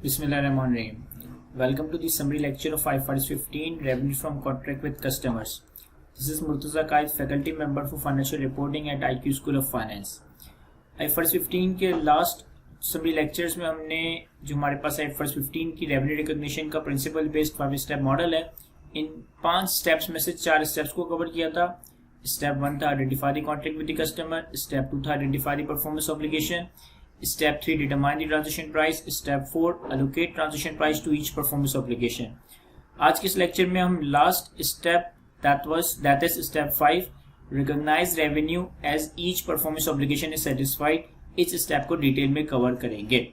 Bismillahirrahmanirrahim. Welcome to the summary lecture of IFRS 15 Revenue from Contract with Customers. This is Murtaza Qaid, faculty member for Financial Reporting at IQ School of Finance. IFRS 15 के last summary lectures में हमने जो हमारे पास IFRS 15 की revenue recognition का principle based 5 step model है, इन 5 steps में से 4 steps को cover किया था. Step 1 था identify the contract with the customer. Step 2 था identify the performance obligation. Step 3 determine the transaction price. Step 4 allocate transaction price to each performance obligation. आज के इस लेक्चर में हम last step that is step 5 recognize revenue as each performance obligation is satisfied, इस step को detail में cover करेंगे.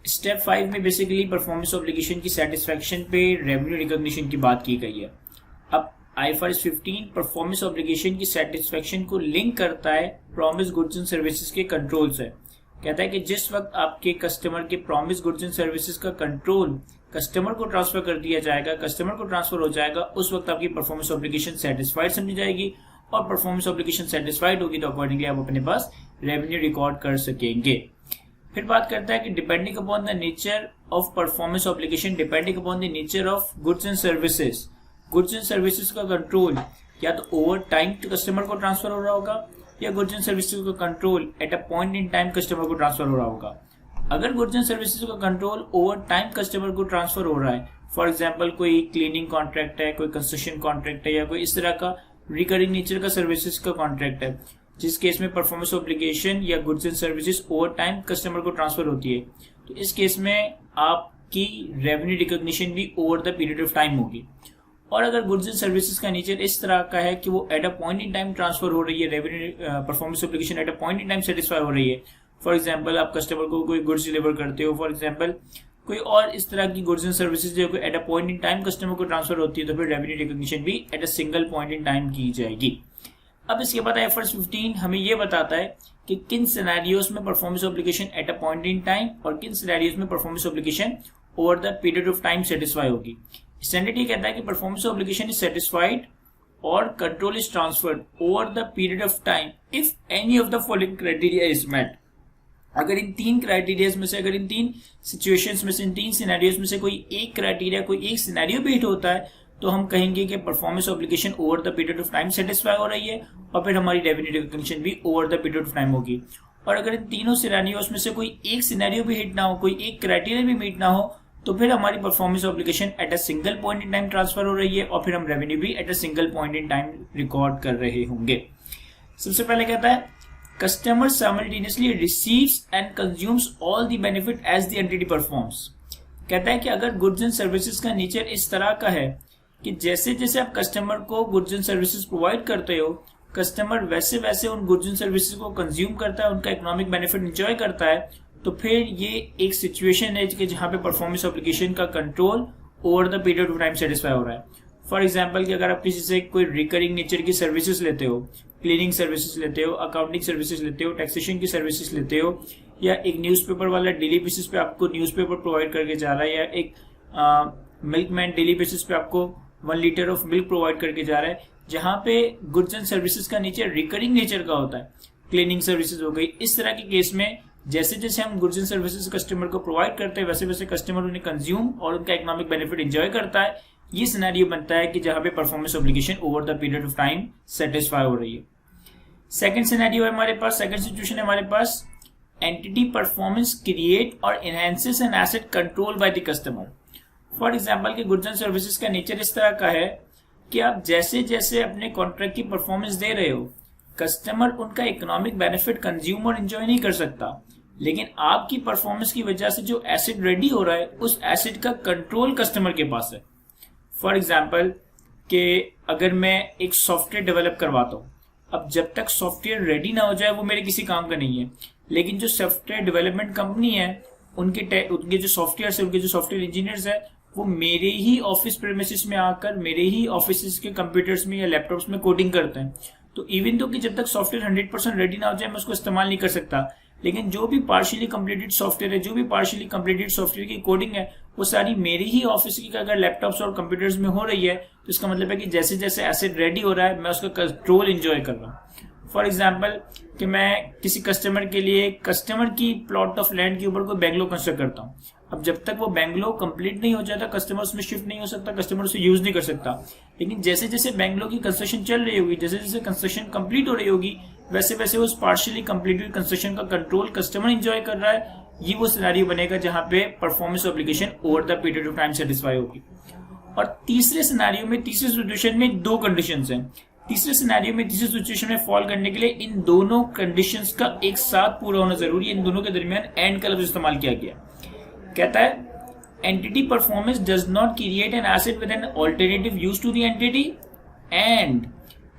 Step 5 में बेसिकली परफॉर्मेंस ऑब्लिगेशन की सेटिस्फैक्शन पे रेवेन्यू रिकॉग्निशन की बात की गई है. अब IFRS 15 परफॉर्मेंस ऑब्लिगेशन की सेटिस्फैक्शन को लिंक करता है प्रॉमिस गुड्स एंड सर्विसेज के कंट्रोल से. कहता है कि जिस वक्त आपके कस्टमर के प्रॉमिस गुड्स एंड सर्विसेज का कंट्रोल कस्टमर को ट्रांसफर कर दिया जाएगा, कस्टमर को ट्रांसफर हो जाएगा, उस वक्त आपकी परफॉर्मेंस ऑब्लिगेशन सेटिस्फाइड समझी जाएगी. और परफॉर्मेंस ऑब्लिगेशन सेटिस्फाइड होगी तो अकॉर्डिंगली आप अपने पास रेवेन्यू रिकॉर्ड कर सकेंगे. फिर बात करता है कि depending upon the nature of performance obligation, depending upon the nature of goods and services, goods and services का कंट्रोल या तो ओवर टाइम कस्टमर को ट्रांसफर हो रहा होगा या गुड्स एंड सर्विसेज का control at a point in time customer को ट्रांसफर हो रहा होगा. अगर गुड्स एंड सर्विसेज का कंट्रोल ओवर टाइम कस्टमर को ट्रांसफर हो रहा है, फॉर एग्जांपल कोई क्लीनिंग कॉन्ट्रैक्ट है, कोई कंस्ट्रक्शन कॉन्ट्रैक्ट है या कोई इस तरह का रिकरिंग नेचर का सर्विसेज का कॉन्ट्रैक्ट है, जिस केस में परफॉर्मेंस ऑब्लिगेशन या goods and services over time customer को ट्रांसफर होती है, तो इस केस में आपकी रेवेन्यू रिकॉग्निशन भी over the period of time होगी. और अगर गुड्स एंड सर्विसेज का नेचर इस तरह का है कि वो eight a point in time transfer हो रही है, revenue performance obligation at a point in time satisfy हो रही है, फॉर एग्जांपल आप कस्टमर को कोई गुड्स डिलीवर करते हो, फॉर एग्जांपल कोई और इस तरह की गुड्स एंड सर्विसेज जो eight a point in time customer को ट्रांसफर होती है, तो फिर रेवेन्यू रिकॉग्निशन भी at a single point in time की जाएगी. अब इसके बाद IFRS 15 हमें यह बताता है कि किन सिनेरियोस में performance obligation at a point in time और किन सिनेरियोस में performance obligation over the period of time satisfy होगी. स्टैंडर्ड ये कहता है कि परफॉर्मेंस ऑब्लिगेशन इज सेटिस्फाइड और control is transferred over the period of time if any of the following criteria is met. अगर इन 3 क्राइटेरियाज में से, अगर इन 3 सिचुएशंस में से, इन 3 सिनेरियोस में से कोई एक क्राइटेरिया, कोई एक सिनेरियो भी हिट होता है, तो हम कहेंगे कि performance obligation over the period of time satisfy हो रही है और फिर हमारी रेवेन्यू रिकॉग्निशन भी over the period of time होगी. और अगर इन तीनों सिनेरियोस में से कोई एक सिनेरियो भी हिट ना हो, कोई एक क्राइटेरिया भी मीट ना हो, तो फिर हमारी performance obligation at a single point in time transfer हो रही है और फिर हम रेवेन्यू भी at a single point in time record कर रहे होंगे. सबसे पहले कहता है customer simultaneously receives and consumes all the benefit as the entity performs. कहता है कि अगर गुड्स एंड सर्विसेज का नेचर इस तरह का है कि जैसे जैसे आप कस्टमर को गुड्स एंड सर्विसेज प्रोवाइड करते हो, कस्टमर वैसे वैसे उन गुड्स एंड सर्विसेज को कंज्यूम करता है, उनका इकोनॉमिक बेनिफिट एंजॉय करता है, तो फिर ये एक सिचुएशन है कि जहां पे परफॉर्मेंस ऑब्लिगेशन का control over the period of time satisfy हो रहा है. फॉर एग्जांपल कि अगर आप किसी से कोई रिकरिंग नेचर की सर्विसेज लेते हो, क्लीनिंग सर्विसेज लेते हो, अकाउंटिंग सर्विसेज लेते हो, टैक्सेशन की सर्विसेज लेते हो, या एक न्यूज़पेपर वाला डेली बेसिस पे आपको न्यूज़पेपर प्रोवाइड करके जा रहा है, या एक मिल्कमैन डेली बेसिस पे आपको 1 लीटर ऑफ मिल्क प्रोवाइड करके जा रहा है, जहां पे गुड्स एंड सर्विसेज का नेचर रिकरिंग नेचर का होता है, क्लीनिंग सर्विसेज हो गई. इस तरह के केस में जैसे जैसे हम गुड्स एंड सर्विसेज कस्टमर को प्रोवाइड करते हैं, वैसे वैसे कस्टमर उन्हें कंज्यूम और उनका इकोनॉमिक बेनिफिट एंजॉय करता है. ये सिनेरियो बनता है कि जहां पे performance obligation over the period of time satisfy हो रही है. सेकंड सिनेरियो है हमारे पास, सेकंड सिचुएशन है हमारे पास एंटिटी परफॉर्मेंस क्रिएट और enhances an asset control by the customer. For example कि गुड्स एंड सर्विसेज का नेचर इस तरह का है कि आप जैसे जैसे अपने कॉन्ट्रैक्ट की परफॉर्मेंस दे रहे हो, कस्टमर उनका इकोनॉमिक बेनिफिट कंज्यूम और एंजॉय नहीं कर सकता, लेकिन आपकी परफॉर्मेंस की वजह से जो एसेट रेडी हो रहा है, उस एसेट का कंट्रोल कस्टमर के पास है. फॉर एग्जांपल कि अगर मैं एक सॉफ्टवेयर डेवलप करवाता हूँ, अब जब तक सॉफ्टवेयर रेडी ना हो जाए वो मेरे किसी काम का नहीं है, लेकिन जो सॉफ्टवेयर डेवलपमेंट कंपनी है, उनके जो सॉफ्टवेयर है, उनके जो सॉफ्टवेयर इंजीनियर्स है, वो मेरे ही ऑफिस प्रेमिसेस में आकर मेरे ही ऑफिस के कंप्यूटर्स में या लैपटॉप्स में कोडिंग करते हैं. तो इवन तो कि जब तक सॉफ्टवेयर 100% रेडी ना हो जाए मैं उसको इस्तेमाल नहीं कर सकता, लेकिन जो भी पार्शियली कंप्लीटेड सॉफ्टवेयर है, जो भी पार्शियली कंप्लीटेड सॉफ्टवेयर की कोडिंग है, वो सारी मेरी ही ऑफिस की अगर लैपटॉप्स और कंप्यूटर्स में हो रही है, तो इसका मतलब है कि जैसे जैसे एसेट रेडी हो रहा है मैं उसका कंट्रोल एंजॉय कर रहा हूँ. फॉर एग्जाम्पल कि मैं किसी कस्टमर के लिए कस्टमर की प्लॉट ऑफ लैंड के ऊपर कोई बेंगलो कंस्ट्रक्ट करता हूँ। अब जब तक वो बेंगलो कंप्लीट नहीं हो जाता कस्टमर उसमें शिफ्ट नहीं हो सकता, कस्टमर उसे यूज नहीं कर सकता। लेकिन जैसे जैसे बेंगलो की कंस्ट्रक्शन चल रही होगी, जैसे जैसे कंस्ट्रक्शन कंप्लीट हो रही होगी, वैसे वैसे उस पार्शियली कंप्लीटेड कंस्ट्रक्शन का कंट्रोल कस्टमर एंजॉय कर रहा है। ये वो सिनेरियो बनेगा जहां पे performance obligation over the period of time satisfy होगी। और तीसरे सिनेरियो में, तीसरे सिचुएशन में दो कंडीशंस हैं। तीसरे सिनेरियो में, तीसरे सिचुएशन में फॉल करने के लिए इन दोनों कंडीशंस का एक साथ पूरा होना जरूरी है। इन दोनों के दरमियान एंड का लफ्ज इस्तेमाल किया गया। कहता है entity performance does not create an asset with an alternative use to the entity and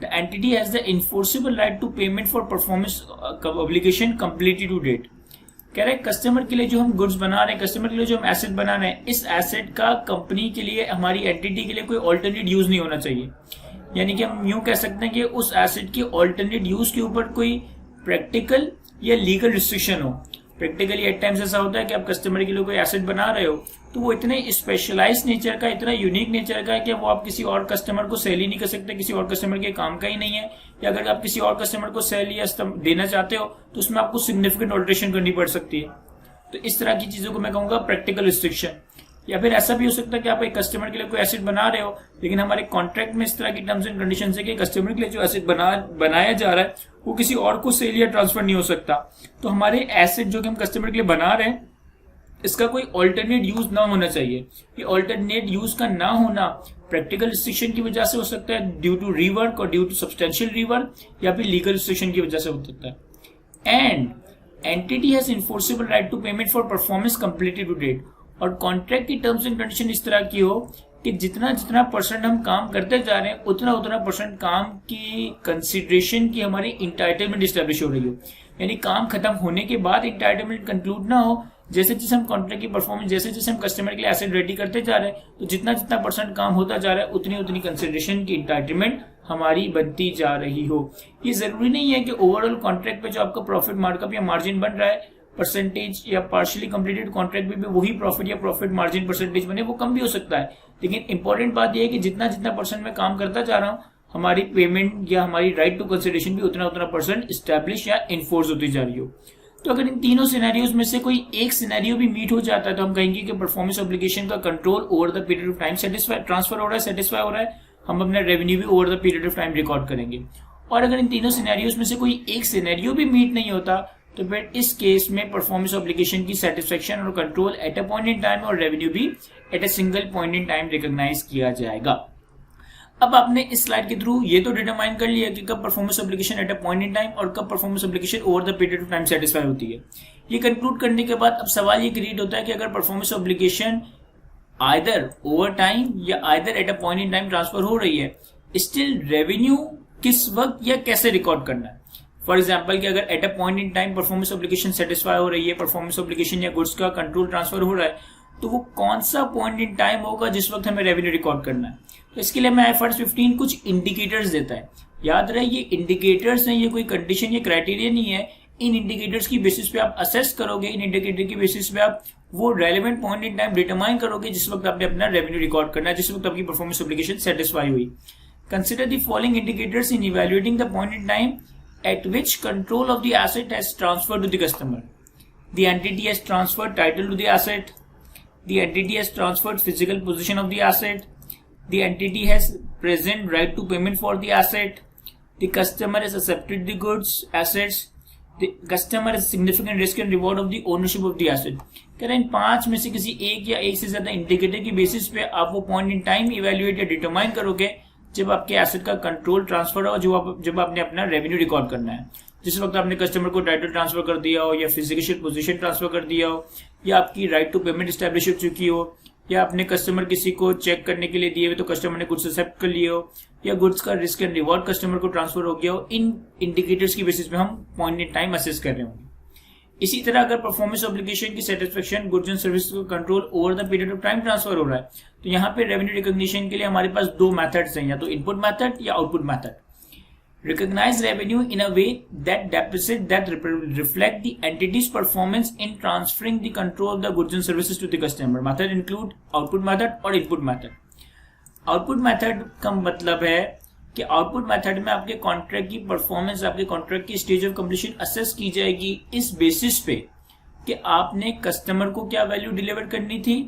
the entity has the enforceable right to payment for performance obligation completely to date. कह रहे हैं कस्टमर के लिए जो हम गुड्स बना रहे हैं, कस्टमर के लिए जो हम एसेट बना रहे हैं, इस एसेट का कंपनी के लिए, हमारी एंटिटी के लिए कोई ऑल्टरनेट यूज नहीं होना चाहिए। यानी कि हम यूं कह सकते हैं कि उस एसेट के ऑल्टरनेट यूज के ऊपर कोई प्रैक्टिकल या लीगल रिस्ट्रिक्शन हो। प्रैक्टिकली एट टाइम्स ऐसा होता है कि आप कस्टमर के लिए कोई एसेट बना रहे हो तो वो इतने स्पेशलाइज नेचर का, इतना यूनिक नेचर का है कि वो आप किसी और कस्टमर को सेल ही नहीं कर सकते, किसी और कस्टमर के काम का ही नहीं है। या अगर आप किसी और कस्टमर को सेल या देना चाहते हो तो उसमें आपको सिग्निफिकेंट ऑल्टरेशन करनी पड़ सकती है। तो इस तरह की चीजों को मैं कहूंगा प्रैक्टिकल रिस्ट्रिक्शन। या फिर ऐसा भी हो सकता है कि आप एक कस्टमर के लिए कोई एसेट बना रहे हो लेकिन हमारे कॉन्ट्रैक्ट में इस तरह की टर्म्स एंड कंडीशन है कि कस्टमर के लिए जो एसेट बनाया जा रहा है वो किसी और को सेल या ट्रांसफर नहीं हो सकता। तो हमारे एसेट जो कि हम कस्टमर के लिए बना रहे हैं इसका कोई ऑल्टरनेट यूज ना होना चाहिए। ये ऑल्टरनेट यूज का ना होना प्रैक्टिकल रिस्ट्रिक्शन की वजह से हो सकता है, ड्यू टू रीवर्क और ड्यू टू सब्सटेंशियल रीवर्क, या फिर लीगल रिस्ट्रिक्शन की वजह से हो सकता है। And entity has enforceable right to payment for performance completed to date. और कॉन्ट्रैक्ट की टर्म्स एंड कंडीशन इस तरह की हो कि जितना जितना परसेंट हम काम करते जा रहे हैं उतना उतना परसेंट काम की कंसिडरेशन की हमारी इंटाइटलमेंट स्टैब्लिश हो रही हो। यानी काम खत्म होने के बाद इंटाइटलमेंट कंक्लूड ना हो। जैसे जैसे हम कॉन्ट्रैक्ट की परफॉर्मेंस, जैसे जैसे हम कस्टमर के लिए एसेट रेडी करते जा रहे हैं तो जितना जितना परसेंट काम होता जा रहा है उतनी उतनी कंसिडरेशन की इंटाइटलमेंट हमारी बनती जा रही हो। ये जरूरी नहीं है कि ओवरऑल कॉन्ट्रैक्ट पे जो आपका प्रॉफिट मार्कअप या मार्जिन बन रहा है परसेंटेज या पार्शियली कंप्लीटेड कॉन्ट्रैक्ट में भी वही प्रॉफिट या प्रॉफिट मार्जिन परसेंटेज बने, वो कम भी हो सकता है। लेकिन इंपॉर्टेंट बात यह है कि जितना जितना परसेंट में काम करता जा रहा हूं हमारी पेमेंट या हमारी राइट टू कंसिडरेशन भी उतना उतना परसेंट स्टैब्लिश या इन्फोर्स होती जा रही हो। तो अगर इन तीनों सिनेरियोज में से कोई एक सिनेरियो भी मीट हो जाता है तो हम कहेंगे कि परफॉर्मेंस ऑब्लिगेशन का control over the period of time transfer हो रहा है, सेटिस्फाई हो रहा है। हम अपना रेवेन्यू भी over the period of time record करेंगे। और अगर इन तीनों सिनेरियोज में से कोई एक सिनेरियो भी मीट नहीं होता तो फिर इस केस में परफॉर्मेंस ऑब्लिगेशन की सेटिस्फेक्शन और control at a point in time और रेवेन्यू भी at a single point in time recognise किया जाएगा। अब आपने इस स्लाइड के थ्रू ये तो डिटरमाइन कर लिया कि कब performance obligation at a point in time और कब performance obligation over the period of time satisfy होती है। ये कंक्लूड करने के बाद अब सवाल ये क्रिएट होता है कि अगर performance obligation either over time या either at a point in time transfer हो रही है, स्टिल रेवेन्यू किस वक्त या कैसे रिकॉर्ड करना है। फॉर एग्जाम्पल कि अगर eight a point in time performance obligation satisfy हो रही है, परफॉर्मेंस ऑब्लिगेशन या गुड्स का कंट्रोल ट्रांसफर हो रहा है, तो वो कौन सा पॉइंट इन टाइम होगा जिस वक्त हमें रेवेन्यू रिकॉर्ड करना है। तो इसके लिए मैं IFRS 15 कुछ इंडिकेटर्स देता है। याद रहे ये इंडिकेटर्स हैं, ये कोई कंडीशन या क्राइटेरिया नहीं है। इन इंडिकेटर्स की बेसिस पे आप असेस करोगे, इन इंडिकेटर की बेसिस पे आप वो relevant point in time determine करोगे जिस वक्त आपने अपना रेवेन्यू रिकॉर्ड करना है, जिस वक्त आपकी परफॉर्मेंस ऑब्लिगेशन सेटिस्फाई हुई। Consider the following indicators in evaluating the point in time at which control of the asset has transferred to the customer. The entity has transferred title to the asset. The entity has transferred physical possession of the asset. The entity has present right to payment for the asset. The customer has accepted the goods, assets. The customer has significant risk and reward of the ownership of the asset. कह रहे हैं इन पांच में से किसी एक या एक से ज्यादा इंडिकेटर की बेसिस पे आप वो पॉइंट इन टाइम इवेल्युएट या डिटरमाइन करोगे जब आपके एसेट का कंट्रोल ट्रांसफर हो, जब आपने अपना रेवेन्यू रिकॉर्ड करना है। जिस वक्त आपने कस्टमर को टाइटल ट्रांसफर कर दिया हो या फिजिकल पोजीशन ट्रांसफर कर दिया हो या आपकी राइट टू पेमेंट एस्टैब्लिश हो चुकी हो या आपने कस्टमर किसी को चेक करने के लिए दिए हुए तो कस्टमर ने गुड्स एक्सेप्ट कर लिए हो या गुड्स का रिस्क एंड रिवॉर्ड कस्टमर को ट्रांसफर हो गया हो, इन इंडिकेटर्स की बेसिस पे हम पॉइंट इन टाइम असेस कर रहे होंगे। इसी तरह अगर परफॉर्मेंस ऑब्लिगेशन की सेटिस्फेक्शन गुड्स एंड सर्विस का control over the period of time transfer हो रहा है तो यहाँ पे रेवेन्यू रिकॉग्निशन के लिए हमारे पास दो मेथड्स हैं, या तो इनपुट मेथड या output method. Recognise revenue in a way that depreciate that reflect the entity's performance in transferring the control of the goods and services to the customer. Method include output method और input method. Output method का मतलब है कि output method में आपके contract की performance, आपके contract की स्टेज ऑफ कंप्लीशन असेस की जाएगी इस बेसिस पे कि आपने कस्टमर को क्या वैल्यू डिलीवर करनी थी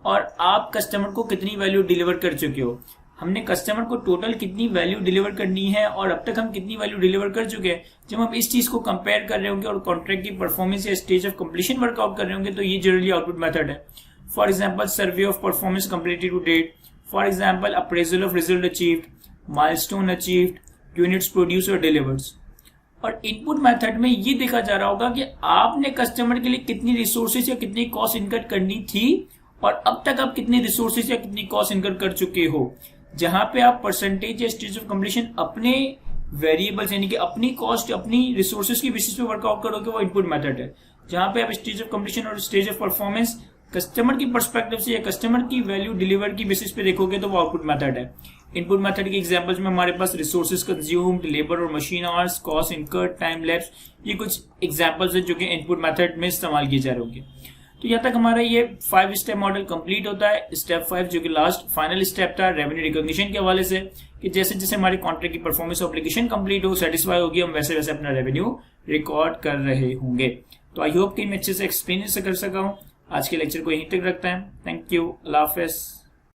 और आप कस्टमर को कितनी वैल्यू डिलीवर कर चुके हो। हमने कस्टमर को टोटल कितनी वैल्यू डिलीवर करनी है और अब तक हम कितनी वैल्यू डिलीवर कर चुके हैं। जब हम इस चीज को कंपेयर कर रहे होंगे और कॉन्ट्रैक्ट की परफॉर्मेंस या स्टेज ऑफ कंप्लीशन वर्कआउट कर रहे होंगे तो ये जनरली आउटपुट मेथड है। For example, survey of performance completed to date, for example appraisal of result achieved, milestone achieved, units produce और डिलीवर्ड। और इनपुट मेथड में ये देखा जा रहा होगा कि आपने कस्टमर के लिए कितनी रिसोर्सेज या कितनी कॉस्ट इनकर करनी थी और अब तक आप कितनी रिसोर्सेज या कितनी कॉस्ट इनकर कर चुके हो। जहां पे आप परसेंटेज या स्टेज ऑफ कंप्लीशन अपने वेरिएबल्स यानी कि अपनी कॉस्ट, अपनी रिसोर्सेज की बेसिस पे वर्कआउट करोगे, वो इनपुट मेथड है। जहां पे आप स्टेज ऑफ कंप्लीशन और स्टेज ऑफ परफॉर्मेंस कस्टमर की पर्सपेक्टिव से या कस्टमर की वैल्यू डिलीवर की बेसिस पे देखोगे तो वो आउटपुट मेथड है। इनपुट मेथड के एग्जांपल्स में हमारे पास रिसोर्सेज कंज्यूम्ड, लेबर और machine hours, cost incurred, time lapse, ये कुछ एग्जांपल्स है जो कि इनपुट मेथड में इस्तेमाल किए जा रहे होंगे। तो यहाँ तक हमारा ये 5 स्टेप मॉडल कंप्लीट होता है। स्टेप 5 जो कि लास्ट फाइनल स्टेप था रेवेन्यू रिकॉग्निशन के हवाले से, कि जैसे जैसे हमारे कॉन्ट्रैक्ट की परफॉर्मेंस ऑब्लिगेशन कंप्लीट हो, सेटिस्फाई होगी, हम वैसे वैसे अपना रेवेन्यू रिकॉर्ड कर रहे होंगे। तो आई होप कि मैं अच्छे से एक्सप्लेन कर सका हूँ। आज के लेक्चर को यहीं तक रखते हैं। थैंक यू, अल्लाह हाफिज़।